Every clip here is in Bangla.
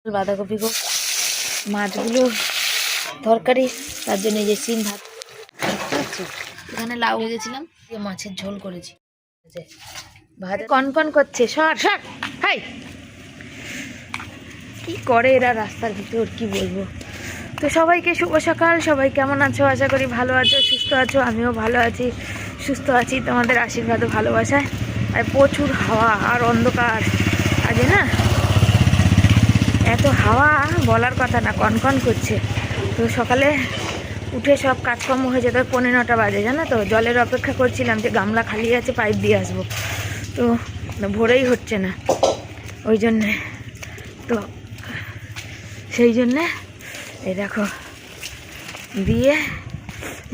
বাঁধাকপি হোক, মাছগুলো তরকারি, তার জন্য যে সিম ভাত দেখতে এখানে লাউ ভেজেছিলাম, মাছের ঝোল করেছি। ভাত কনকন করছে, সর সর। হাই, কি করে এরা রাস্তার ভিতর, কি বলবো। তো সবাইকে শুভ সকাল। সবাই কেমন আছো? আশা করি ভালো আছো, সুস্থ আছো। আমিও ভালো আছি, সুস্থ আছি, তোমাদের আশীর্বাদ ও ভালোবাসায়। আর প্রচুর হাওয়া আর অন্ধকার আজ না, এত হাওয়া বলার কথা না, কনকন করছে। তো সকালে উঠে সব কাজকর্ম হয়ে যেত, 9:45 বাজে, জানো তো। জলের অপেক্ষা করছিলাম যে গামলা খালি আছে, পাইপ দিয়ে আসবো, তো ভোরেই হচ্ছে না, ওই জন্যে। তো সেই জন্যে এই দেখো দিয়ে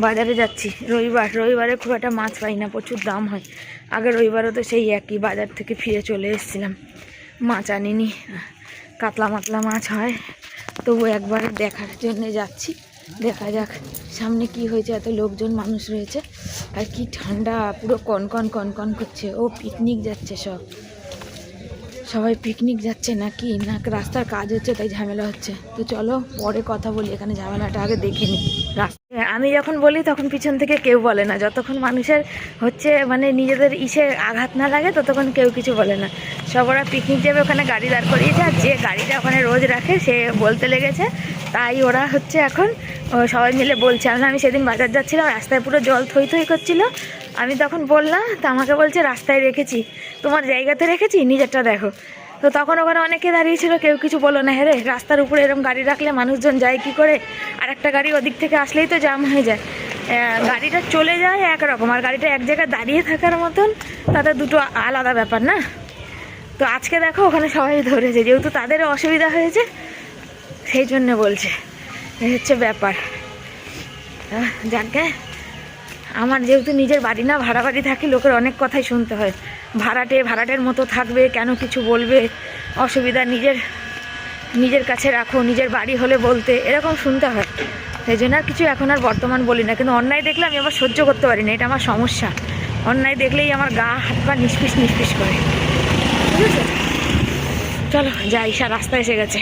বাজারে যাচ্ছি। রবিবারে খুব একটা মাছ পাই না, প্রচুর দাম হয়। আগে রবিবারও তো সেই একই, বাজার থেকে ফিরে চলে এসেছিলাম, মাছ আনিনি। কাতলা মাতলা মাছ হয়, তবু একবার দেখার জন্য যাচ্ছি। দেখা যাক সামনে কি হয়েছে, এত লোকজন মানুষ রয়েছে, আর কি ঠান্ডা, পুরো কনকন কনকন করছে। ও পিকনিক যাচ্ছে, সবাই পিকনিক যাচ্ছে নাকি না রাস্তার কাজ হচ্ছে তাই ঝামেলা হচ্ছে। তো চলো পরে কথা বলি, এখানে ঝামেলাটা আগে দেখে নিই। রাস্তায় আমি যখন বলি তখন পিছন থেকে কেউ বলে না, যতক্ষণ মানুষের হচ্ছে মানে নিজেদের ইসে আঘাত না লাগে ততক্ষণ কেউ কিছু বলে না। সব ওরা পিকনিক যাবে, ওখানে গাড়ি দাঁড় করিয়েছে, আর যে গাড়িটা ওখানে রোজ রাখে সে বলতে লেগেছে, তাই ওরা হচ্ছে এখন সবাই মিলে বলছে। আমি সেদিন বাজার যাচ্ছিলাম, রাস্তায় পুরো জল থই থই করছিল, আমি তখন বললাম, তা আমাকে বলছে রাস্তায় রেখেছি, তোমার জায়গাতে রেখেছি, নিজেরটা দেখো। তো তখন ওখানে অনেকে দাঁড়িয়েছিল, কেউ কিছু বলো না। হ্যাঁ রে, রাস্তার উপরে এরকম গাড়ি রাখলে মানুষজন যায় কি করে? আর একটা গাড়ি ওদিক থেকে আসলেই তো জাম হয়ে যায়। গাড়িটা চলে যায় একরকম, আর গাড়িটা এক জায়গায় দাঁড়িয়ে থাকার মতন, তাদের দুটো আলাদা ব্যাপার না। তো আজকে দেখো ওখানে সবাই ধরেছে, যেহেতু তাদেরও অসুবিধা হয়েছে সেই জন্য বলছে, এই হচ্ছে ব্যাপার। যাকে আমার যেহেতু নিজের বাড়ি না, ভাড়া বাড়ি থাকি, লোকের অনেক কথাই শুনতে হয়। ভাড়াটের মতো থাকবে, কেন কিছু বলবে, অসুবিধা নিজের কাছে রাখো, নিজের বাড়ি হলে বলতে, এরকম শুনতে হয়। সেই জন্য আর কিছু এখন আর বর্তমান বলি না। কিন্তু অন্যায় দেখলে আমি আবার সহ্য করতে পারি না, এটা আমার সমস্যা। অন্যায় দেখলেই আমার গা হাত পা নিষ্পিস নিষ্পিস করে, বুঝেছো? চলো যাই, রাস্তা এসে গেছে।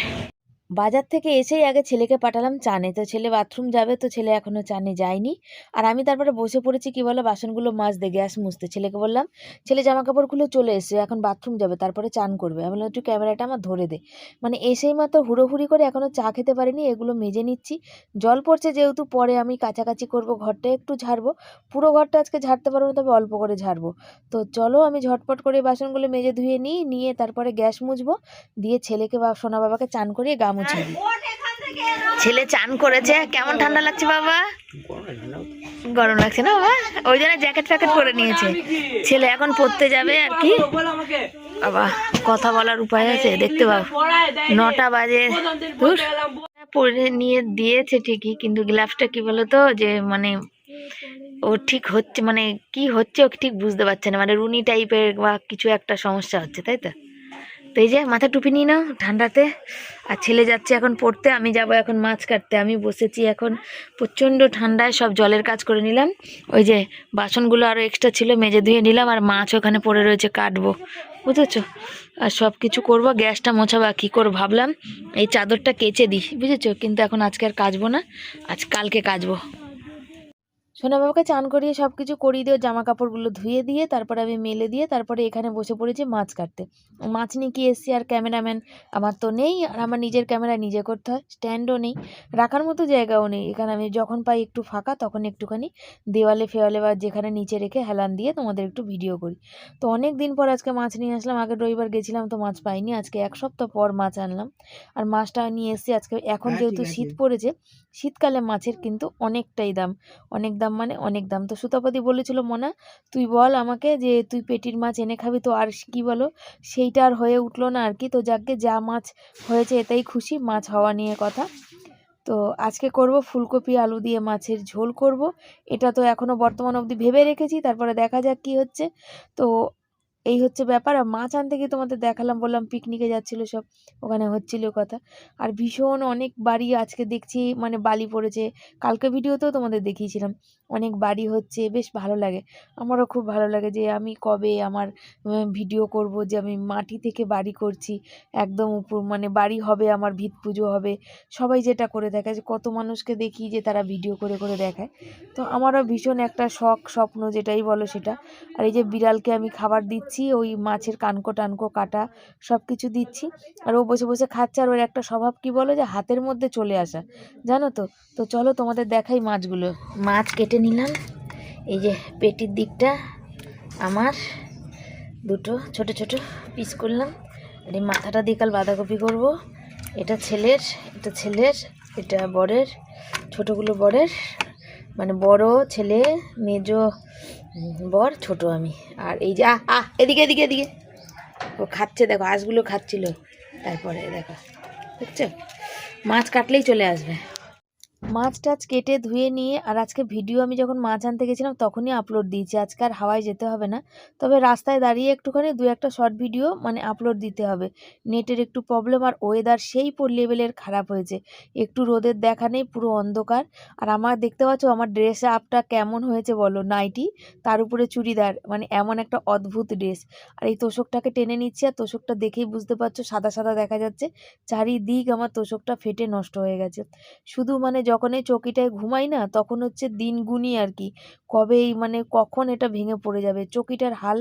বাজার থেকে এসেই আগে ছেলেকে পাঠালাম চানে, তো ছেলে বাথরুম যাবে, তো ছেলে এখনো চানে যায়নি। আর আমি তারপরে বসে পড়েছি, কি বলো, বাসনগুলো মাজতে, গ্যাস মুছতে। ছেলেকে বললাম, ছেলে জামা কাপড় খুলে চলে এসে এখন বাথরুম যাবে, তারপরে চান করবে। আমি বললাম একটু ক্যামেরাটা আমার ধরে দে। মানে এসেই মাত্র হুড়োহুড়ি করে, এখনো চা খেতে পারিনি, এগুলো মেজে নিচ্ছি। জল পড়ছে যেহেতু, পরে আমি কাছাকাছি করব, ঘরটা একটু ঝাড়বো। পুরো ঘরটা আজকে ঝাড়তে পারবো, তবে অল্প করে ঝাড়বো। তো চলো আমি ঝটপট করে বাসনগুলো মেজে ধুয়ে নিয়ে তারপরে গ্যাস মুছবো, দিয়ে ছেলেকে বা সোনা বাবাকে চান করিয়ে গা মুছিয়ে দিই। ছেলে চান করেছে, কেমন ঠান্ডা লাগছে বাবা? গরম লাগছে না বাবা? ওই জন্য জ্যাকেট ফ্যাকেট পরে নিয়েছে। ছেলে এখন পড়তে যাবে আর কি। বাবা কথা বলার উপায় আছে, দেখতে পাবো 9টা বাজে। পরে নিয়ে দিয়েছে ঠিকই, কিন্তু গ্লাভসটা কি বলতো, যে মানে ও ঠিক হচ্ছে, মানে কি হচ্ছে ও ঠিক বুঝতে পারছে না, মানে রুনি টাইপের বা কিছু একটা সমস্যা হচ্ছে, তাই তো। তো এই যে মাথা টুপি নিয়ে নাও ঠান্ডাতে। আর ছেলে যাচ্ছে এখন পড়তে, আমি যাব এখন মাছ কাটতে। আমি বসেছি এখন, প্রচণ্ড ঠান্ডায় সব জলের কাজ করে নিলাম। ওই যে বাসনগুলো আরও এক্সট্রা ছিল, মেজে ধুয়ে নিলাম, আর মাছ ওখানে পড়ে রয়েছে, কাটবো, বুঝেছো। আর সব কিছু করবো, গ্যাসটা মোছা বাকি করে ভাবলাম এই চাদরটা কেচে দিই, বুঝেছো। কিন্তু এখন আজকে আর কাচবো না, কালকে কাচবো। সোনা বাবাকে চান করিয়ে সব কিছু করিয়ে দিয়ে জামা কাপড়গুলো ধুয়ে দিয়ে তারপরে আমি মেলে দিয়ে তারপরে এখানে বসে পড়েছি মাছ কাটতে। মাছ নিয়ে কি এসছি, আর ক্যামেরাম্যান আমার তো নেই, আর আমার নিজের ক্যামেরা নিজে করতে হয়, স্ট্যান্ডও নেই, রাখার মতো জায়গাও নেই। এখানে আমি যখন পাই একটু ফাঁকা, তখন একটুখানি দেওয়ালে ফেওয়ালে বা যেখানে নিচে রেখে হেলান দিয়ে তোমাদের একটু ভিডিও করি। তো অনেক দিন পর আজকে মাছ নিয়ে আসলাম। আগের রবিবার গেছিলাম তো মাছ পাইনি, আজকে 1 সপ্তাহ পর মাছ আনলাম, আর মাছটা নিয়ে এসছি আজকে। এখন যেহেতু শীত পড়েছে, শীতকালে মাছের কিন্তু অনেকটাই দাম, অনেক দাম, মানে অনেক দাম। তো সুতাপতি বলেছিল, মনা তুই বল আমাকে যে তুই পেটির মাছ এনে খাবি, তো আর কি বলো, সেইটা আর হয়ে উঠলো না আর কি। তো যাকে যা মাছ হয়েছে এটাই খুশি, মাছ হওয়া নিয়ে কথা। তো আজকে করব ফুলকপি আলু দিয়ে মাছের ঝোল করব। এটা তো এখনও বর্তমান অবধি ভেবে রেখেছি, তারপরে দেখা যাক কি হচ্ছে। তো এই হচ্ছে ব্যাপার। আর মাছ আনতে গিয়ে তোমাদের দেখালাম, বললাম পিকনিকে যাচ্ছিলো সব, ওখানে হচ্ছিল কথা। আর ভীষণ অনেক বাড়ি আজকে দেখছি মানে বালি পড়েছে, কালকে ভিডিওতেও তোমাদের দেখিয়েছিলাম অনেক বাড়ি হচ্ছে, বেশ ভালো লাগে। আমারও খুব ভালো লাগে যে আমি কবে আমার ভিডিও করব যে আমি মাটি থেকে বাড়ি করছি, একদম উপর মানে বাড়ি হবে, আমার ভিত পুজো হবে। সবাই যেটা করে দেখায়, যে কত মানুষকে দেখি যে তারা ভিডিও করে করে দেখায়, তো আমারও ভীষণ একটা শখ স্বপ্ন যেটাই বলো সেটা। আর এই যে বিড়ালকে আমি খাবার দিচ্ছি, ওই মাছের কানকো টানকো কাটা সব কিছু দিচ্ছি, আর ও বসে বসে খাচ্ছে। আর ওর একটা স্বভাব কি বলো, যে হাতের মধ্যে চলে আসা, জানো তো। তো চলো তোমাদের দেখাই মাছগুলো। মাছ কেটে নিলাম, এই যে পেটির দিকটা আমার দুটো ছোট ছোট পিস করলাম। আর এই মাথাটা দিয়ে কাল বাঁধাকপি করব। এটা ছেলের, এটা ছেলের, এটা বরের, ছোটোগুলো বরের, মানে বড় ছেলে, মেজো বর, ছোট আমি। আর এই যে এদিকে এদিকে এদিকে ও খাচ্ছে, দেখো আঁশগুলো খাচ্ছিল। তারপরে দেখো, বুঝছো, মাছ কাটলেই চলে আসবে। মাছ টাছ কেটে ধুয়ে নিয়ে, আর আজকে ভিডিও আমি যখন মাছ আনতে গেছিলাম তখনই আপলোড দিয়েছি, আজকে আর হাওয়ায় যেতে হবে না। তবে রাস্তায় দাঁড়িয়ে একটুখানি দু একটা শর্ট ভিডিও মানে আপলোড দিতে হবে, নেটের একটু প্রবলেম। আর ওয়েদার সেই লেভেলের খারাপ হয়েছে, একটু রোদের দেখা নেই, পুরো অন্ধকার। আর আমার দেখতে পাচ্ছ আমার ড্রেস আপটা কেমন হয়েছে বলো, নাইটি তার উপরে চুড়িদার, মানে এমন একটা অদ্ভুত ড্রেস। আর এই তোষকটাকে টেনে নিচ্ছি, আর তোষকটা দেখেই বুঝতে পারছো সাদা সাদা দেখা যাচ্ছে, চারিদিক আমার তোষকটা ফেটে নষ্ট হয়ে গেছে। শুধু মানে যখন এই চৌকিটায় ঘুমাই না, তখন হচ্ছে দিন গুনি আর কি, কবে এই মানে কখন এটা ভেঙে পড়ে যাবে। চৌকিটার হাল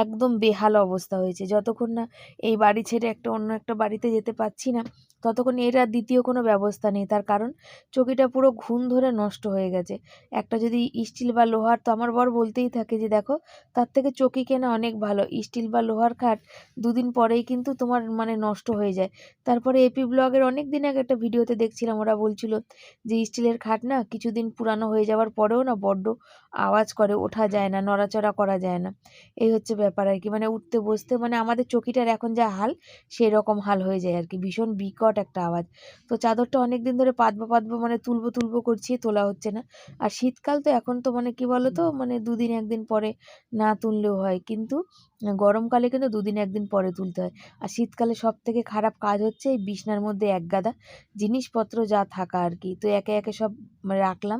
একদম বেহাল অবস্থা হয়েছে, যতক্ষণ না এই বাড়ি ছেড়ে একটা অন্য একটা বাড়িতে যেতে পারছি না, ততক্ষণ এর আর দ্বিতীয় কোনো ব্যবস্থা নেই। তার কারণ চৌকিটা পুরো ঘুণ ধরে নষ্ট হয়ে গেছে। একটা যদি স্টিল বা লোহার, তো আমার বর বলতেই থাকে যে দেখো তার থেকে চৌকি কেনা অনেক ভালো, স্টিল বা লোহার খাট দুদিন পরেই কিন্তু তোমার মানে নষ্ট হয়ে যায়। তারপরে এপি ব্লগের অনেক দিন আগে একটা ভিডিওতে দেখছিলাম, ওরা বলছিল যে স্টিলের খাট না কিছুদিন পুরানো হয়ে যাওয়ার পরেও না বড্ড আওয়াজ করে, ওঠা যায় না, নড়াচড়া করা যায় না। এই হচ্ছে ব্যাপার আর কি, মানে উঠতে বসতে মানে আমাদের চৌকিটার এখন যা হাল সেই রকম হাল হয়ে যায় আর কি, ভীষণ বিকট একটা আওয়াজ। তো চাদরটা অনেক দিন ধরে পাতবো পাতবো মানে তুলবো তুলবো করছি, তোলা হচ্ছে না। আর শীতকাল তো এখন তো মানে কি বলো তো, মানে দুদিন একদিন পরে না তুললেও হয়, কিন্তু গরমকালে কিন্তু দুদিন একদিন পরে তুলতে হয়। আর শীতকালে সব থেকে খারাপ কাজ হচ্ছে এই বিছনার মধ্যে এক গাদা জিনিসপত্র যা থাকা আর কি, তো একে একে সব রাখলাম।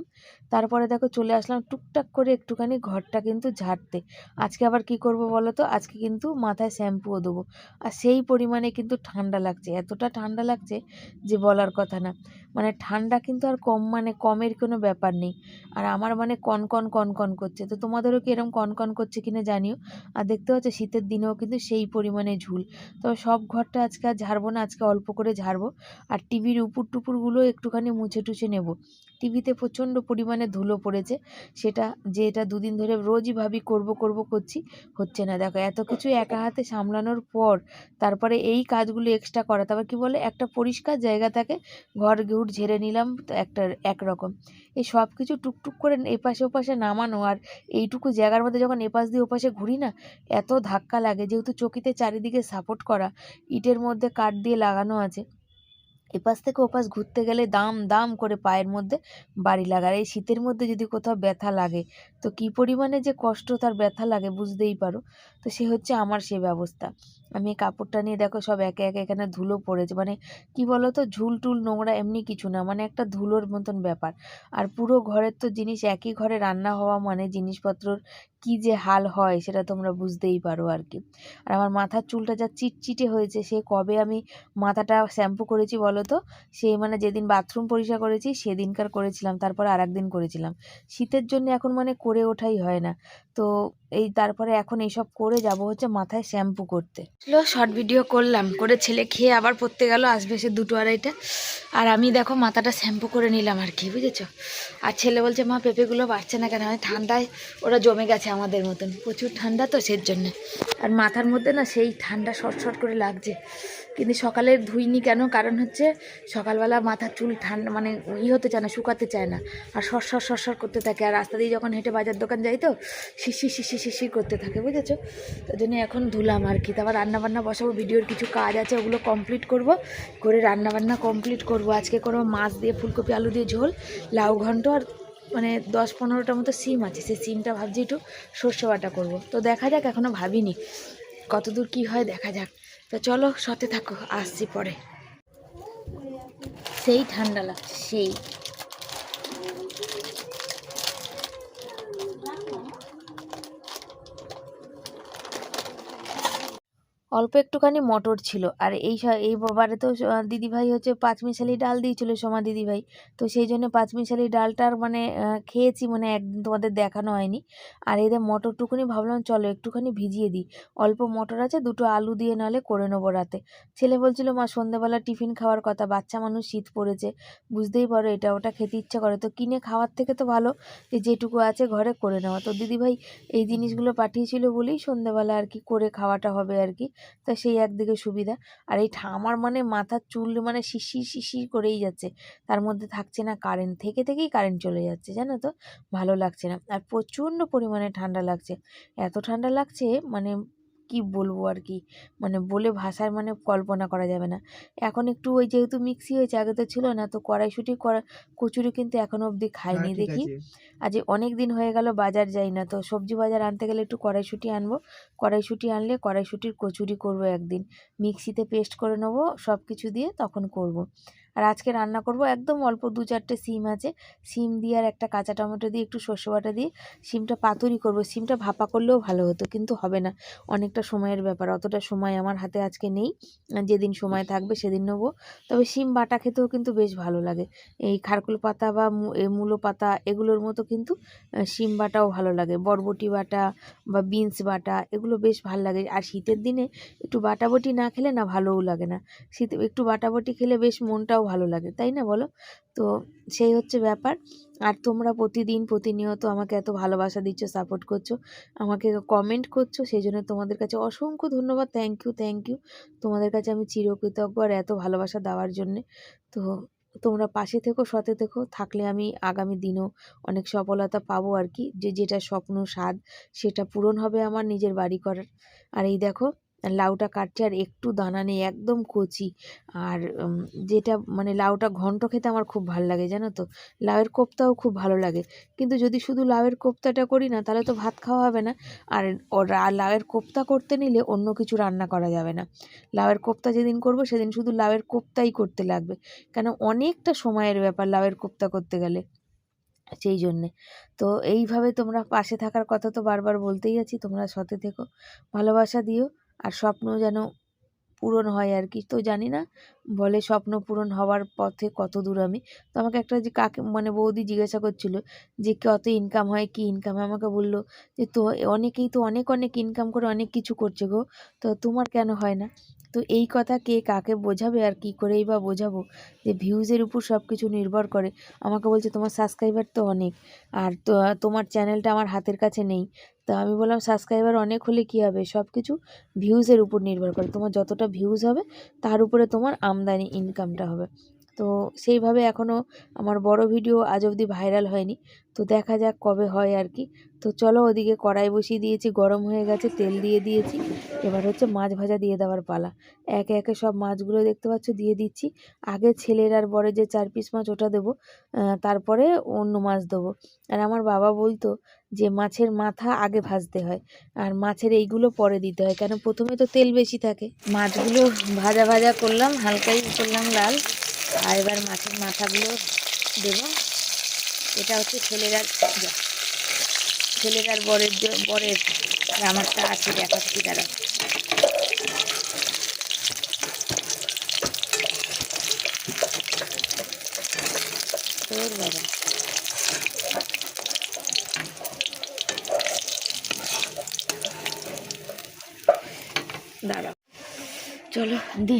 তারপরে দেখো চলে আসলাম টুকটাক করে একটুখানি ঘরটা কিন্তু ঝাড়তে। আজকে আবার কি করব বলো তো, আজকে কিন্তু মাথায় শ্যাম্পুও দেবো। আর সেই পরিমাণে কিন্তু ঠান্ডা লাগছে, এতটা ঠান্ডা লাগছে যে বলার কথা না। মানে ঠান্ডা কিন্তু আর কম মানে কমের কোনো ব্যাপার নেই। আর আমার মানে কনকন কনকন করছে, তো তোমাদেরও কি এরকম কনকন করছে কিনা জানিও। আর দেখতে পাচ্ছ শীতের দিনেও কিন্তু সেই পরিমাণে ঝুল। তবে সব ঘরটা আজকে আর ঝাড়বো না, আজকে অল্প করে ঝাড়বো। আর টিভির উপর টুপুরগুলো একটুখানি মুছে টুছে নেব। টিভিতে প্রচণ্ড পরিমাণে ধুলো পড়েছে, সেটা যেটা দুদিন ধরে রোজই ভাবি করব করব করছি, হচ্ছে না। দেখো এত কিছু একা হাতে সামলানোর পর তারপরে এই কাজগুলো এক্সট্রা করা, তারপর কি বলে একটা পরিষ্কার জায়গা থাকে, ঘর ঘুট ঝেড়ে নিলাম একটা একরকম। এই সব কিছু টুকটুক করে এপাশে ওপাশে নামানো, আর এইটুকু জায়গার মধ্যে যখন এপাশ দিয়ে ওপাশে ঘুরি না, এত ধাক্কা লাগে, যেহেতু চকিতে চারিদিকে সাপোর্ট করা, ইটের মধ্যে কাঠ দিয়ে লাগানো আছে, এপাশ থেকে ওপাশ ঘুরতে গেলে দাম দাম করে পায়ের মধ্যে বাড়ি লাগার। এই শীতের মধ্যে যদি কোথাও ব্যথা লাগে তো কী পরিমাণে যে কষ্ট, তার ব্যথা লাগে বুঝতেই পারো। তো সে হচ্ছে আমার সে ব্যবস্থা। আমি এই কাপড়টা নিয়ে দেখো সব একে একে এখানে ধুলো পড়েছে, মানে কি বলো তো, ঝুল টুল নোংরা এমনি কিছু না, মানে একটা ধুলোর মতন ব্যাপার। আর পুরো ঘরের তো জিনিস, একই ঘরে রান্না হওয়া মানে জিনিসপত্রর কি যে হাল হয় সেটা তোমরা বুঝতেই পারো আর কি। আর আমার মাথার চুলটা যা চিটচিটে হয়েছে, সে কবে আমি মাথাটা শ্যাম্পু করেছি বলো তো, সে মানে যেদিন বাথরুম পরিষ্কার করেছি সেদিনকার করেছিলাম, তারপরে আর একদিন করেছিলাম। শীতের জন্য এখন মানে করে ওঠাই হয় না। তো এই তারপরে এখন এইসব করে যাব হচ্ছে মাথায় শ্যাম্পু করতে। শর্ট ভিডিও করলাম, করে ছেলে খেয়ে আবার পড়তে গেল, আসবে সে 2-2:30। আর আমি দেখো মাথাটা শ্যাম্পু করে নিলাম আর কি, বুঝেছো। আর ছেলে বলছে মা পেঁপেগুলো বাড়ছে না কেন, আমি ঠান্ডায় ওরা জমে গেছে আমাদের মতন, প্রচুর ঠান্ডা তো সের জন্যে। আর মাথার মধ্যে না সেই ঠান্ডা শর্ট করে লাগছে, কিন্তু সকালে ধুইনি কেন, কারণ হচ্ছে সকালবেলা মাথার চুল ঠান্ডা মানে হতে চায় না, শুকাতে চায় না, আর সর করতে থাকে। আর রাস্তা দিয়ে যখন হেঁটে বাজার দোকান যাই তো শিশির করতে থাকে, বুঝেছো। তার জন্য এখন ধুলাম আর কি। তারপর রান্নাবান্না বসাবো, ভিডিওর কিছু কাজ আছে ওগুলো কমপ্লিট করব, করে রান্নাবান্না কমপ্লিট করব। আজকে করবো মাছ দিয়ে ফুলকপি আলু দিয়ে ঝোল, লাউ ঘন্ট, আর মানে 10-15টা মতো সিম আছে, সেই সিমটা ভাবছি একটু সর্ষে বাটা করবো। তো দেখা যাক, এখনও ভাবিনি। কতদূর কি হয় দেখা যাক। তো চলো সাথে থাকো, আসছি পরে। সেই ঠান্ডা লাগছে, সেই। অল্প একটুখানি মটর ছিল, আর এই বারে তো দিদিভাই হচ্ছে পাঁচমিশালি ডাল দিয়েছিল, সোমা দিদিভাই। তো সেই জন্য পাঁচমিশালি ডালটার মানে খেয়েছি, মানে একদিন তোমাদের দেখানো হয়নি। আর এদের মটরটুকুনি ভাবলাম চলো একটুখানি ভিজিয়ে দিই, অল্প মটর আছে, দুটো আলু দিয়ে নাহলে করে নেবো রাতে। ছেলে বলছিল মা সন্ধ্যেবেলা টিফিন খাওয়ার কথা, বাচ্চা মানুষ, শীত পড়েছে, বুঝতেই পারো এটা ওটা খেতে ইচ্ছা করে, তো কিনে খাওয়ার থেকে তো ভালো যে যেটুকু আছে ঘরে করে নেওয়া। তো দিদিভাই এই জিনিসগুলো পাঠিয়েছিল বলেই সন্ধ্যেবেলা আর কি করে খাওয়াটা হবে আর কি। তা সেই একদিকে সুবিধা। আর এই আমার মানে মাথার চুল মানে শিশির শিশির করেই যাচ্ছে, তার মধ্যে থাকছে না কারেন্ট, থেকেই কারেন্ট চলে যাচ্ছে, জানো তো, ভালো লাগছে না। আর প্রচণ্ড পরিমাণে ঠান্ডা লাগছে, এত ঠান্ডা লাগছে মানে কি বলবো আর কি, মানে বলে ভাষার মানে কল্পনা করা যাবে না। এখন একটু ওই যেহেতু মিক্সি হয়েছে, আগে তো ছিল না, তো কড়াইশুঁটি কচুরি কিন্তু এখনো অবধি খাইনি। দেখি আজ অনেক দিন হয়ে গেল বাজার যাই না, তো সবজি বাজার আনতে গেলে একটু কড়াইশুঁটি আনবো, কড়াইশুঁটি আনলে কড়াইশুঁটির কচুরি করব একদিন, মিক্সিতে পেস্ট করে নেবো সব কিছু দিয়ে, তখন করব। আর আজকে রান্না করব একদম অল্প 2-4টে সিম আছে, সিম দিয়ে আর একটা কাঁচা টমেটো দিয়ে একটু সর্ষে বাটা দিয়ে সিমটা পাতুরি করব। সিমটা ভাপা করলেও ভালো হতো, কিন্তু হবে না, অনেকটা সময়ের ব্যাপার, অতটা সময় আমার হাতে আজকে নেই, যেদিন সময় থাকবে সেদিন নেবো। তবে সিম বাটা খেতেও কিন্তু বেশ ভালো লাগে, এই খারকুল পাতা বা মূলো পাতা এগুলোর মতো কিন্তু সিম বাটাও ভালো লাগে, বরবটি বাটা বা বিনস বাটা এগুলো বেশ ভালো লাগে। আর শীতের দিনে একটু বাটাবটি না খেলে না ভালোও লাগে না, শীতে একটু বাটাবটি খেলে বেশ মনটাও ভালো লাগে, তাই না বলো? তো সেই হচ্ছে ব্যাপার। আর তোমরা প্রতিনিয়ত আমাকে এত ভালোবাসা দিচ্ছ, সাপোর্ট করছো, আমাকে কমেন্ট করছো, সেই জন্য তোমাদের কাছে অসংখ্য ধন্যবাদ, থ্যাংক ইউ। তোমাদের কাছে আমি চিরকৃতজ্ঞ আর এত ভালোবাসা দেওয়ার জন্যে। তো তোমরা পাশে থেকো, সাথে থেকো, থাকলে আমি আগামী দিনেও অনেক সফলতা পাবো আর কি, যেটা স্বপ্ন স্বাদ সেটা পূরণ হবে আমার নিজের বাড়ি করার। আর এই দেখো লাউটা কাটছে, আর একটু দানা নেই, একদম কচি। আর যেটা মানে লাউটা ঘন্ট খেতে আমার খুব ভালো লাগে, জানো তো, লাউয়ের কোপ্তাও খুব ভালো লাগে, কিন্তু যদি শুধু লাউয়ের কোপ্তাটা করি না তাহলে তো ভাত খাওয়া হবে না। আর লাউয়ের কোপ্তা করতে নিলে অন্য কিছু রান্না করা যাবে না, লাউয়ের কোপ্তা যেদিন করব সেদিন শুধু লাউয়ের কোপ্তাই করতে লাগবে, কেন অনেকটা সময়ের ব্যাপার লাউয়ের কোপ্তা করতে গেলে, সেই জন্যে। তো এইভাবে তোমরা পাশে থাকার কথা তো বারবার বলতেই আছি, তোমরা সাথে থেকো, ভালোবাসা দিও, আর স্বপ্ন যেন পূরণ হয় আর কি। তো জানি না বলে স্বপ্ন পূরণ হওয়ার পথে কত দূর আমি। তো আমাকে একটা যে কাকে মানে বৌদি জিজ্ঞাসা করছিল যে কত ইনকাম হয়, কি ইনকাম হয়, আমাকে বললো যে তো অনেকেই তো অনেক ইনকাম করে অনেক কিছু করছে গো, তো তোমার কেন হয় না? তো এই কথা কে কাকে বোঝাবে, আর কি করেই বা বোঝাবো, যে ভিউজের উপর সব কিছু নির্ভর করে। আমাকে বলছে তোমার সাবস্ক্রাইবার তো অনেক, আর তো তোমার চ্যানেলটা আমার হাতের কাছে নেই। তো আমি বললাম সাবস্ক্রাইবার অনেক হলে কী হবে, সব কিছু ভিউজের উপর নির্ভর করে, তোমার যতটা ভিউজ হবে তার উপরে তোমার আমদানি ইনকামটা হবে। তো সেইভাবে এখনও আমার বড় ভিডিও আজ অবধি ভাইরাল হয়নি, তো দেখা যাক কবে হয় আর কি। তো চলো, ওদিকে কড়াই বসিয়ে দিয়েছি, গরম হয়ে গেছে, তেল দিয়ে দিয়েছি, এবার হচ্ছে মাছ ভাজা দিয়ে দেওয়ার পালা। একে একে সব মাছগুলো দেখতে পাচ্ছ দিয়ে দিচ্ছি, আগে ছেলের আর বড়ের যে 4 পিস মাছ ওটা দেবো, তারপরে অন্য মাছ দেবো। আর আমার বাবা বলতো যে মাছের মাথা আগে ভাজতে হয় আর মাছের এইগুলো পরে দিতে হয়, কেন প্রথমে তো তেল বেশি থাকে। মাছগুলো ভাজা করলাম, হালকাই করলাম লাল, আর এবার মাছের মাথাগুলো দেবো। এটা হচ্ছে ছেলের আর বরের আমারটা আছে, দেখাচ্ছি তারা। তোর বাবা দাঁড়া, চলো দি।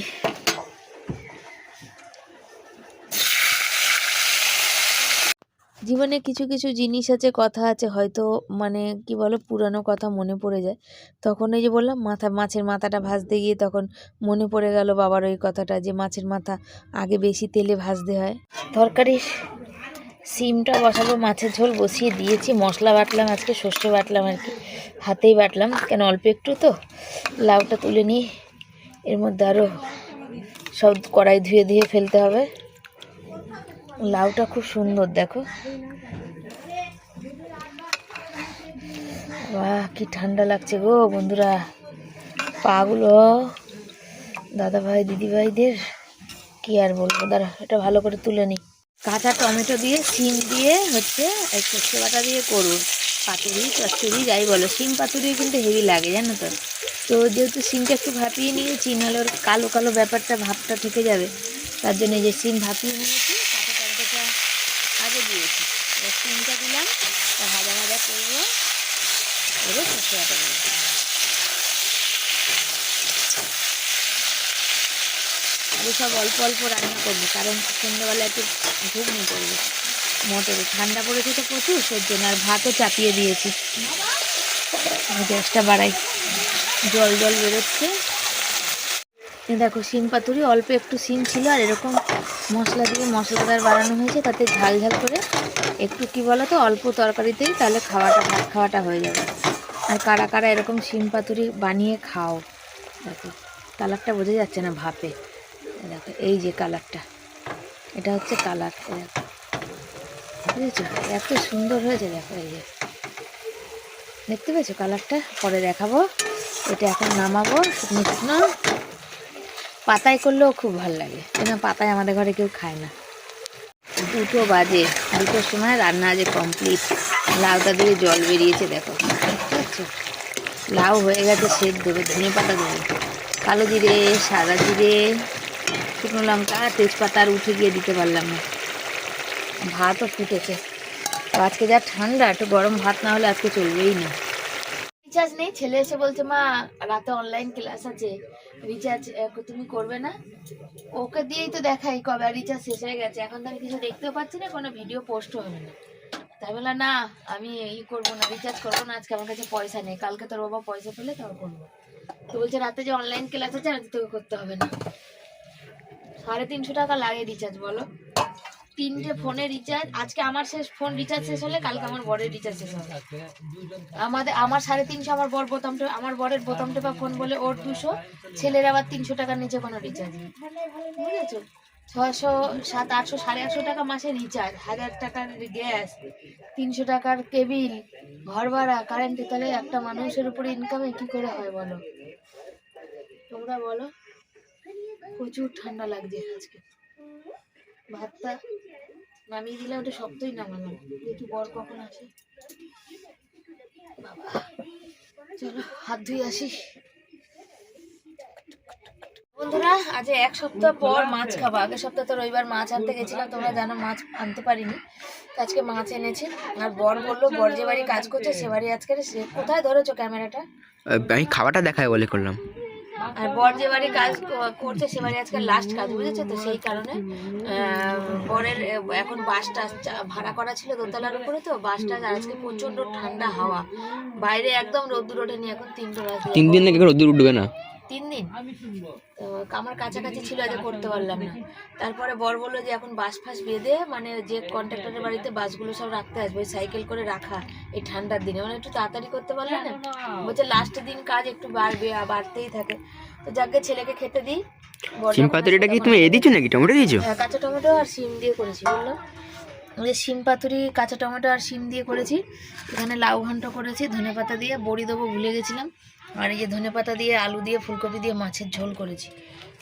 জীবনে কিছু জিনিস আছে, কথা আছে, হয়তো মানে কি বলো, পুরানো কথা মনে পড়ে যায়, তখন এই যে বললাম মাছের মাথাটা ভাজতে গিয়ে তখন মনে পড়ে গেল বাবার ওই কথাটা, যে মাছের মাথা আগে বেশি তেলে ভাজতে হয়। তরকারির সিমটা বসাবো, মাছের ঝোল বসিয়ে দিয়েছি, মশলা বাটলাম, আজকে সর্ষে বাটলাম আর কি, হাতেই বাটলাম, কেন অল্প একটু তো। লাউটা তুলে নিই, এর মধ্যে আরও সব কড়াই ধুয়ে ফেলতে হবে। লাউটা খুব সুন্দর, দেখো, বাহ কি ঠান্ডা লাগছে গো বন্ধুরা, পাগুলো দাদা ভাই দিদি ভাইদের কি আর বলবো, দাঁড়া এটা ভালো করে তুলে নিই। কাঁচা টমেটো দিয়ে সিম দিয়ে হচ্ছে এই সর্ষে বাটা দিয়ে করুন পাতুরি চচ্চড়ি যাই বলো, সিম পাতুরি কিন্তু হেভি লাগে জানো তো। তো যেহেতু সিমটা একটু ভাপিয়ে নিয়েছি, নাহলে ওর কালো কালো ব্যাপারটা ভাবটা থেকে যাবে, তার জন্য এই যে সিম ভাপিয়ে নিয়েছি, কাঁচা টমেটোটা আগে দিয়েছি, এবার সিমটা দিলাম, ভাজা ভাজা করবো, এবার সর্ষে বাটা দিলাম। সব অল্প অল্প রান্না করবো, কারণ সন্ধ্যাবেলা একটু ঘুগনি করবো মটরে, ঠান্ডা পড়েছে তো প্রচুর, সেই জন্য। আর ভাতও চাপিয়ে দিয়েছি, গ্যাসটা বাড়াই, জল জল বেরোচ্ছে। দেখো সিম পাতুরি অল্প একটু সিম ছিল, আর এরকম মশলা দিয়ে মশলাদার বানানো হয়েছে, তাতে ঝাল ঝাল করে একটু কি বলো তো অল্প তরকারিতেই তাহলে খাওয়াটা ভাত খাওয়াটা হয়ে যাবে। আর কারা কারা এরকম সিম পাতুরি বানিয়ে খাও, দেখো কালারটা বোঝা যাচ্ছে না ভাপে, দেখো এই যে কালারটা, এটা হচ্ছে কালার, দেখো বুঝেছো এত সুন্দর হয়েছে, দেখো এই যে দেখতে পেয়েছো কালারটা, পরে দেখাবো। এটা এখন নামাবো, শুকনো শুকনো পাতায় করলেও খুব ভালো লাগে, কেন পাতায় আমাদের ঘরে কেউ খায় না। 2টো বাজে, 2টোর সময় রান্না আজ কমপ্লিট। লাউটা দিয়ে জল বেরিয়েছে দেখো, বুঝছো লাউ হয়ে গেছে, সেদ্ধ দেবে, ধনে পাতা দেবে, কালো জিরে, সাদা জিরে, শুকনো লঙ্কা, তেজপাতা আর উঠে গিয়ে দিতে পারলাম না। ভাতও ফুটেছে, তো আজকে যা ঠান্ডা, একটু গরম ভাত না হলে আজকে চলবেই না। রিচার্জ নেই, ছেলে এসে বলছে মা রাতে অনলাইন ক্লাস আছে, রিচার্জ তুমি করবে না? ওকে দিয়েই তো দেখাই কবে, আর রিচার্জ শেষ হয়ে গেছে, এখন তো আমি কিছু দেখতেও পাচ্ছি না, কোনো ভিডিও পোস্টও হবে না। তাই বললাম না আমি করবো না, রিচার্জ করবো না, আজকে আমার কাছে পয়সা নেই, কালকে তোর বাবা পয়সা পেলে তাও করবো। তো বলছে রাতে যে অনলাইন ক্লাস আছে রাতে তোকে করতে হবে না। 350 টাকা লাগে রিচার্জ, বলো 3টে ফোনে রিচার্জ। আজকে আমার ফোন রিচার্জ শেষ হলে কালকে আমার বরের রিচার্জ শেষ হবে। আমার 350, আমার বরের বোতাম টেপা ফোন বলে ওর 200, ছেলের আবার 300 টাকার নিচে কোনো রিচার্জ নেই, বুঝেছো। 600, 700, 800, 850 টাকা মাসে রিচার্জ, 1000 টাকার গ্যাস, 300 টাকার কেবিল, ঘর ভাড়া, কারেন্ট, তাহলে একটা মানুষের উপরে ইনকামে কি করে হয় বলো, তোমরা বলো। প্রচুর ঠান্ডা লাগছে আজকে, ভাতটা নামিয়ে দিলাম, ওটা শক্তই নামানো, দেখি বর কখন আসে। বাবা চলো হাত ধুয়ে আসি। বন্ধুরা আজ 1 সপ্তাহ পর মাছ খাবো, আগের সপ্তাহ তো রবিবার মাছ আনতে গেছিলাম, তোমরা জানো মাছ আনতে পারিনি, আজকে মাছ এনেছে। আর বর বললো, বর যে বাড়ি কাজ করছে সে বাড়ি আজকে, সে কোথায় ধরেছো ক্যামেরাটা, আমি খাবারটা দেখাই বলে করলাম। আর বর যে বাড়ি কাজ করছে সে বাড়ি আজকে লাস্ট কাজ, বুঝেছো তো, সেই কারণে বরের এখন বাসটা ভাড়া করা ছিল দোতলার উপরে, তো বাসটা আজকে প্রচন্ড ঠান্ডা হাওয়া, বাইরে একদম রোদ্দুর ওঠেনি, এখন 3টা বাজে। 3 দিন নাকি রোদ্দুর উঠবে না, 3 দিন তো আমার কাছাকাছি ছিল, আজ করতে পারলাম না। তারপরে বর বললো যে এখন বাস ফাস বেঁধে, মানে যে কন্ট্রাক্টরের বাড়িতে বাসগুলো সব রাখতে আসবে, সাইকেল করে রাখা এই ঠান্ডার দিনে, মানে একটু তাড়াতাড়ি করতে পারলে না, বলছে লাস্টের দিন কাজ একটু বাড়তেই থাকে। তো যাকে ছেলেকে খেতে দিই। সিম পাতুরিটা কি তুমি দিয়েছো নাকি টমেটো দিয়েছো? কাঁচা টমেটো আর শিম দিয়ে করেছি, বললাম ওই শিম পাতুরি কাঁচা টমেটো আর শিম দিয়ে করেছি। এখানে লাউ ঘন্ট করেছি ধনেপাতা দিয়ে, বড়ি দেবো ভুলে গেছিলাম, আর এই যে ধনেপাতা দিয়ে আলু দিয়ে ফুলকপি দিয়ে মাছের ঝোল করেছি।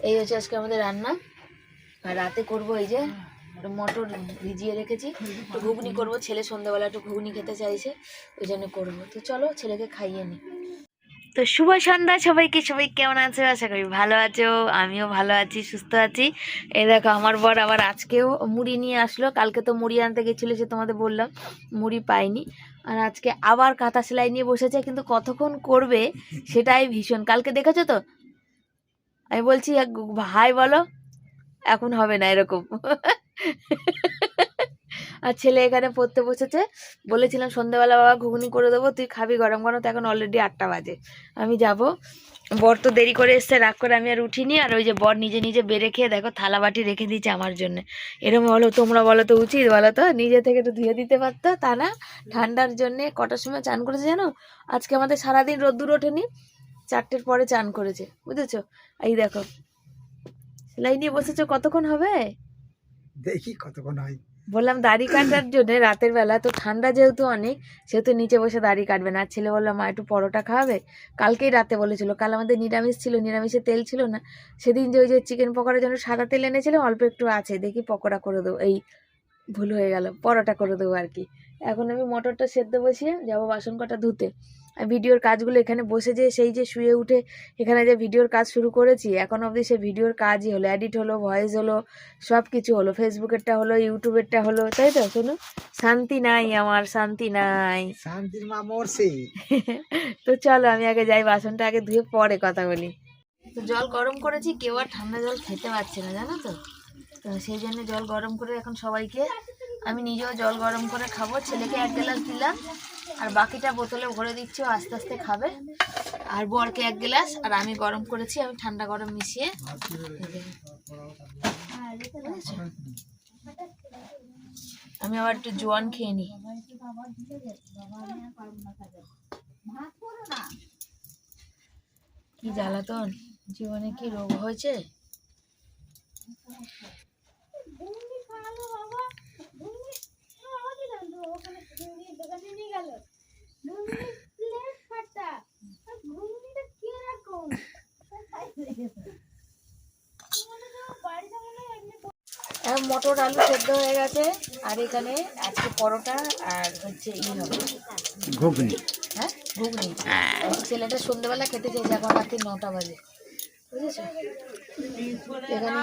এই হচ্ছে আজকে আমাদের রান্না। আর রাতে করব এই যে মটর ভিজিয়ে রেখেছি, একটু ঘুগনি করবো, ছেলে সন্ধ্যাবেলা একটু ঘুগনি খেতে চাইছে, ওই জন্য করবো। তো চলো ছেলেকে খাইয়ে নিই। তো শুভ সন্ধ্যা সবাইকে, সবাই কেমন আছো, আশা করি ভালো আছো, আমিও ভালো আছি, সুস্থ আছি। এই দেখো আমার বর আবার আজকেও মুড়ি নিয়ে আসলো, কালকে তো মুড়ি আনতে গেছিলো, সে তোমাদের বললাম মুড়ি পাইনি, আর আজকে আবার কাঁথা সেলাই নিয়ে বসেছে, কিন্তু কতক্ষণ করবে সেটাই ভীষণ। কালকে দেখেছো তো, আমি বলছি ভাই বলো, এখন হবে না এরকম। আর ছেলে এখানে পড়তে বসেছে, বলেছিলাম সন্ধ্যাবেলা বাবা ঘুগনি করে দেবো, তুই খাবি গরম গরম, তো এখন অলরেডি 8টা বাজে, আমি যাব। বর তো দেরি করে এসছে, রাগ করে আমি আর উঠিনি, আর ওই যে বর নিজে নিজে বেড়ে খেয়ে দেখো থালা বাটি রেখে দিয়েছে আমার জন্য। এরকম বলো, তোমরা বলো তো উচিত বলো তো, নিজে থেকে তো ধুয়ে দিতে পারতো, তা না, ঠান্ডার জন্যে কটার সময় চান করেছে জানো, আজকে আমাদের সারাদিন রোদ্দুর ওঠেনি, 4টের পরে চান করেছে, বুঝেছো। এই দেখো সেলাই নিয়ে বসেছো, কতক্ষণ হবে দেখি কতক্ষণ হয়, বললাম দাড়ি কাটার জন্য রাতের বেলা, তো ঠান্ডা যেহেতু অনেক, সেহেতু নিচে বসে দাড়ি কাটবে না। আর ছেলে বললো মা একটু পরোটা খাওয়াবে, কালকেই রাতে বলেছিল। কাল আমাদের নিরামিষ ছিল, নিরামিষে তেল ছিল না। সেদিন যে ওই যে চিকেন পকোড়ার জন্য সাদা তেল এনেছিলাম, অল্প একটু আছে, দেখি পকোড়া করে দেবো, এই ভুল হয়ে গেল, পরোটা করে দেবো আর কি। এখন আমি মটরটা সেদ্ধ বসিয়ে যাবো বাসন কটা ধুতে। আর ভিডিওর কাজগুলো এখানে বসে যে সেই যে শুয়ে উঠে এখানে যে ভিডিওর কাজ শুরু করেছি, এখন অবধি সে ভিডিওর কাজই হলো, এডিট হলো, ভয়েস হলো, সব কিছু হলো, ফেসবুকেরটা হলো, ইউটিউবেরটা হলো, তাই তো? শোনো, শান্তি নাই, আমার শান্তি নাই। শান্তির মা মরছে। তো চলো আমি আগে যাই, বাসনটা আগে ধুয়ে পরে কথা বলি। তো জল গরম করেছি, কেউ আর ঠান্ডা জল খেতে পারছে না, জানো তো। তো সেই জন্য জল গরম করে এখন সবাইকে, আমি নিজেও জল গরম করে খাবো। ছেলেকে 1 গ্লাস দিলাম, আর বাকিটা বোতলে ভরে দিচ্ছি, ও আস্তে আস্তে খাবে। আর বরকে 1 গ্লাস, আর আমি গরম করেছি, আমি ঠান্ডা গরম মিশিয়ে বুঝেছো? আমি আবার একটু জোয়ান খেয়ে নিই। কি জ্বালাতন, জীবনে কি রোগ হয়েছে। মটর আলু সেদ্ধ হয়ে গেছে, আর এখানে আজকে পরোটা আর হচ্ছে হবে ঘুগনি। হ্যাঁ ঘুগনি। ছেলেটা সন্ধ্যেবেলা খেতে চেয়েছে, এখন রাত্রি 9টা বাজে, বুঝেছো। এখানে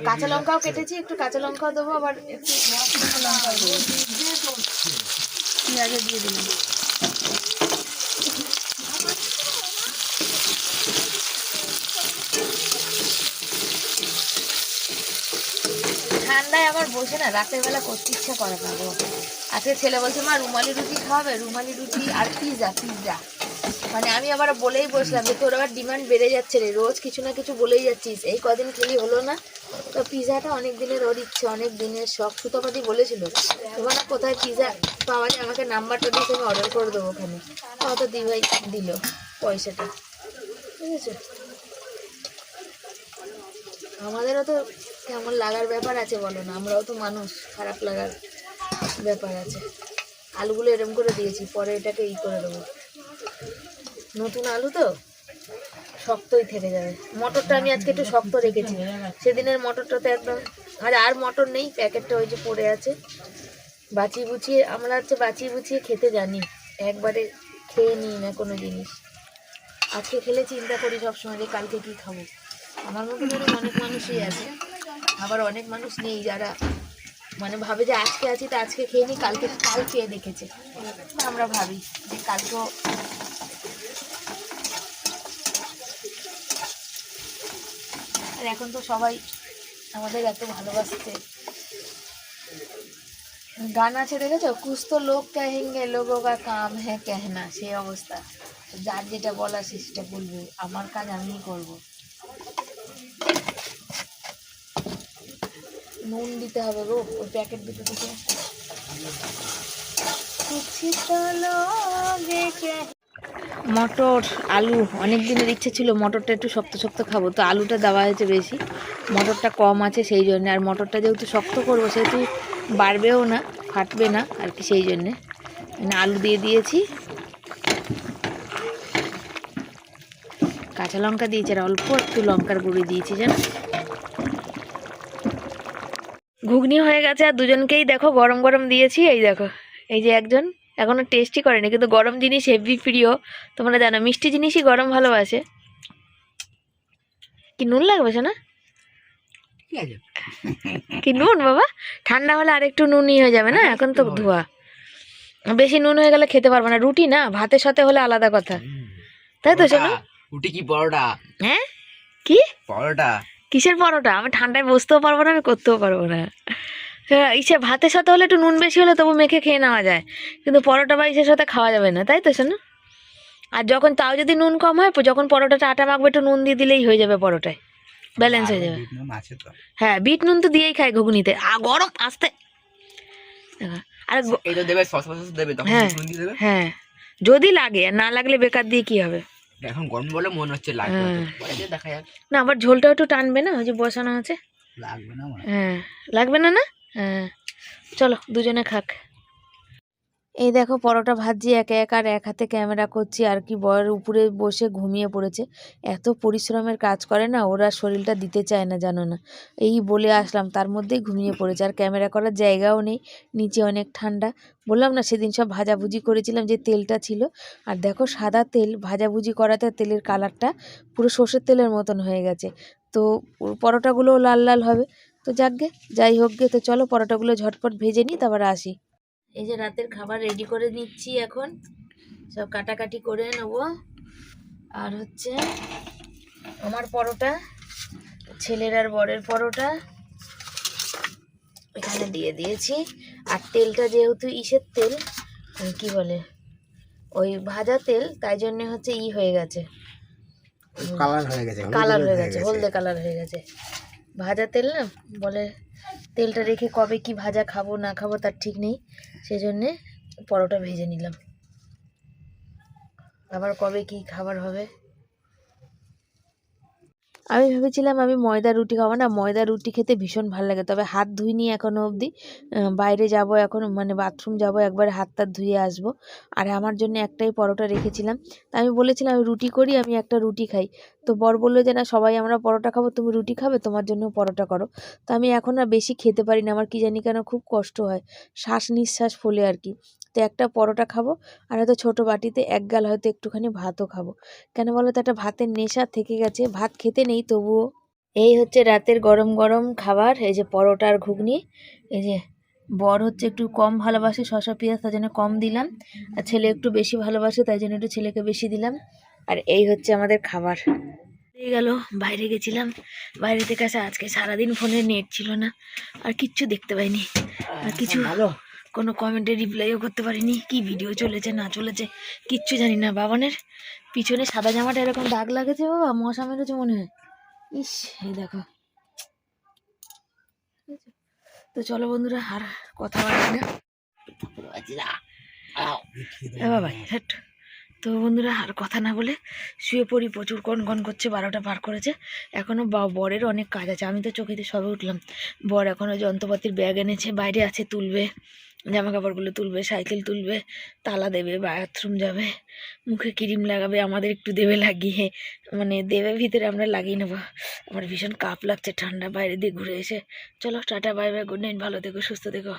কাঁচা লঙ্কাও কেটেছি, একটু কাঁচা লঙ্কাও দেবো, আবার একটু লঙ্কাও দেবো, পেঁয়াজও দিয়ে দিলাম। ঠান্ডায় আমার বসে না রাতের বেলা করতে ইচ্ছা করে না গো। আজকে ছেলে বলছে মা রুমালি রুটি খাওয়াবে, রুমালি রুটি আর পিৎজা। মানে আমি আবার বলেই বসলাম যে তোর আবার ডিমান্ড বেড়ে যাচ্ছে রে, রোজ কিছু না কিছু বলেই যাচ্ছিস, এই কদিন খেলি হলো না। তো পিৎজাটা অনেক দিনের ওর ইচ্ছে, অনেক দিনের শখ। সুতপাতি বলেছিল তোমার না কোথায় পিৎজা পাওয়া যায়, আমাকে নাম্বারটা দিয়েছে, আমি অর্ডার করে দেবো ওখানে। অত দিভাই দিল পয়সাটা, বুঝেছো। আমাদেরও তো কেমন লাগার ব্যাপার আছে বলো না, আমরাও তো মানুষ, খারাপ লাগার ব্যাপার আছে। আলুগুলো এরম করে দিয়েছি, পরে এটাকে করে দেবো। নতুন আলু তো শক্তই থেকে যাবে। মটরটা আমি আজকে একটু শক্ত রেখেছি, সেদিনের মটরটা তো একদম, আর মটর নেই, প্যাকেটটা ওই যে পড়ে আছে। বাঁচিয়ে বুচিয়ে, আমরা হচ্ছে বাঁচিয়ে বুচিয়ে খেতে জানি, একবারে খেয়ে নিই না কোনো জিনিস। আজকে খেলে চিন্তা করি সবসময় যে কালকে কি খাবো। আমার মতো করে অনেক মানুষই আছে, আবার অনেক মানুষ নেই যারা মানে ভাবে যে আজকে আছি তো আজকে খেয়ে নিই, কাল খেয়ে দেখেছে। আমরা ভাবি যে কালকেও। আর এখন তো সবাই আমাদের এত ভালোবাসছে। গান আছে দেখেছো, কুছ তো লোক কহেঙ্গে লোগো কা কাম হ্যাঁ কেহনা, সেই অবস্থা। যার যেটা বলা সে সেটা বলবে, আমার কাজ আমিই করবো। নুন দিতে হবে গো, ওই প্যাকেট দুটো দিতে। মটর আলু অনেক দিনের ইচ্ছে ছিল, মটরটা একটু শক্ত শক্ত খাবো, তো আলুটা দেওয়া হয়েছে বেশি, মটরটা কম আছে সেই জন্য। আর মটরটা যেহেতু শক্ত করবো সেহেতু বাড়বেও না, ফাটবে না আর কি, সেই জন্যে আলু দিয়ে দিয়েছি। কাঁচা লঙ্কা দিয়েছি, আর অল্প একটু লঙ্কার গুঁড়ি দিয়েছি জানো। ঘুগনি হয়ে গেছে, আর দুজনকেই দেখো গরম গরম দিয়েছি। এই দেখো, এই যে একজন এখনো টেস্টই করেনি, কিন্তু গরম জিনিস হেভি প্রিয়, তোমরা জানো মিষ্টি জিনিসই গরম ভালোবাসে। কি নুন লাগবে না? কি নুন বাবা, ঠান্ডা হলে আর একটু নুনই হয়ে যাবে না, এখন তো ধোয়া। বেশি নুন হয়ে গেলে খেতে পারবো না, রুটি না ভাতের সাথে হলে আলাদা কথা, তাই তো শোনো। রুটি কি পরোটা? হ্যাঁ কি পরোটা? কিসের পরোটা? আমি ঠান্ডায় বসতেও পারবো না, আমি করতেও পারবো না। ইসে ভাতের সাথে হলে একটু নুন বেশি হলে তবু মেখে খেয়ে নেওয়া যায়, কিন্তু পরোটা বা ইসের সাথে খাওয়া যাবে না, তাই তো শোনো। আর যখন তাও যদি নুন কম হয়, যখন পরোটাটা আটা মাখবে একটু নুন দিয়ে দিলেই হয়ে যাবে, পরোটায় ব্যালেন্স হয়ে যাবে। হ্যাঁ বিট নুন তো দিয়েই খায় ঘুগনিতে। গরম আসতে, আর হ্যাঁ হ্যাঁ যদি লাগে, আর না লাগলে বেকার দিয়ে কি হবে। এখন গরম বলে মনে হচ্ছে লাগবে, দেখা যাক। না আবার ঝোলটা একটু টানবে না, ওই যে বসানো আছে, লাগবে না, হ্যাঁ লাগবে না না। হ্যাঁ চলো দুজনে খাক। এই দেখো পরোটা ভাজছি একে এক, আর এক হাতে ক্যামেরা করছি আর কি। বর উপরে বসে ঘুমিয়ে পড়েছে। এত পরিশ্রমের কাজ করে না, ওরা শরীরটা দিতে চায় না জানো না। এই বলে আসলাম তার মধ্যেই ঘুমিয়ে পড়েছে, আর ক্যামেরা করার জায়গাও নেই, নিচে অনেক ঠান্ডা। বললাম না সেদিন সব ভাজাভুজি করেছিলাম যে তেলটা ছিল, আর দেখো সাদা তেল ভাজাভুজি করাতে তেলের কালারটা পুরো সর্ষের তেলের মতন হয়ে গেছে। তো পরোটাগুলোও লাল লাল হবে। তো যাকগে, যাই হোক গে, তো চলো পরোটাগুলো ঝটপট ভেজে নিই, তারপর আসি। এই যে রাতের খাবার রেডি করে নিচ্ছি এখন, সব কাটাকাটি করে নেবো। আর হচ্ছে আমার পরোটা, ছেলের আর বরের পরোটা এখানে দিয়ে দিয়েছি। আর তেলটা যেহেতু ইসের তেল, কি বলে ওই ভাজা তেল, তাই জন্য হচ্ছে হয়ে গেছে, কালার হয়ে গেছে, কালার হয়ে গেছে, হলদে কালার হয়ে গেছে। ভাজা তেল না, বলে তেলটা রেখে কবে কি ভাজা খাবো না খাবো তার ঠিক নেই, সেই জন্যে পরোটা ভেজে নিলাম, আবার কবে কি খাবার হবে। আমি ভেবেছিলাম আমি ময়দা রুটি খাবো না, ময়দা রুটি খেতে ভীষণ ভালো লাগে, তবে হাত ধুইনি এখনো অবধি। বাইরে যাব এখন, মানে বাথরুম যাব, একবার হাত টাত ধুয়ে আসবো। আর আমার জন্য একটাই পরোটা রেখেছিলাম, তা আমি বলেছিলাম আমি রুটি করি, আমি একটা রুটি খাই। তো বর বললো যে না সবাই আমরা পরোটা খাবো, তুমি রুটি খাবে, তোমার জন্য পরোটা করো। তো আমি এখন আর বেশি খেতে পারি না, আমার কি জানি কেন খুব কষ্ট হয়, শ্বাস নিঃশ্বাস ফোলে আর কি। তো একটা পরোটা খাবো, আর হয়তো ছোটো বাটিতে এক গাল হয়তো একটুখানি ভাতও খাবো। কেন বলো তো, একটা ভাতের নেশা থেকে গেছে, ভাত খেতে নেই তবুও। এই হচ্ছে রাতের গরম গরম খাবার, এই যে পরোটা আর ঘুগনি। এই যে বর হচ্ছে একটু কম ভালোবাসে শসা পেঁয়াজ, তাই জন্য কম দিলাম, আর ছেলে একটু বেশি ভালোবাসে তাই জন্য একটু ছেলেকে বেশি দিলাম। আর এই হচ্ছে আমাদের খাবার। হয়ে গেল, বাইরে গেছিলাম, বাইরে থেকে আসা আজকে সারাদিন ফোনে নেট ছিল না, আর কিচ্ছু দেখতে পাইনি, আর কিছু ভালো। কোনো কমেন্টে রিপ্লাইও করতে পারিনি, কি ভিডিও চলেছে না চলেছে কিচ্ছু জানি না। বাবানের পিছনে সাদা জামাটা এরকম দাগ লাগেছে, বাবা মশা মেরেছে মনে হয়। ইস, এই দেখো। তো চলো বন্ধুরা, আর কথা বলি না, বাবা হ্যাট। তো বন্ধুরা আর কথা না বলে শুয়ে পড়ি, প্রচুর কন করছে, 12টা পার করেছে, এখনও বরের অনেক কাজ আছে। আমি তো চোখেতে সবে উঠলাম, বর এখনও যন্ত্রপাতির ব্যাগ এনেছে, বাইরে আছে, তুলবে জামা কাপড়গুলো, তুলবে সাইকেল তুলবে, তালা দেবে, বাথরুম যাবে, মুখে ক্রিম লাগাবে, আমাদের একটু দেবে লাগিয়ে, মানে দেবে ভিতরে আমরা লাগিয়ে নেবো। আমার ভীষণ কাঁপ লাগছে, ঠান্ডা বাইরে দিয়ে ঘুরে এসে। চলো tata, bye bye, good night, ভালো থেকো সুস্থ থেকো।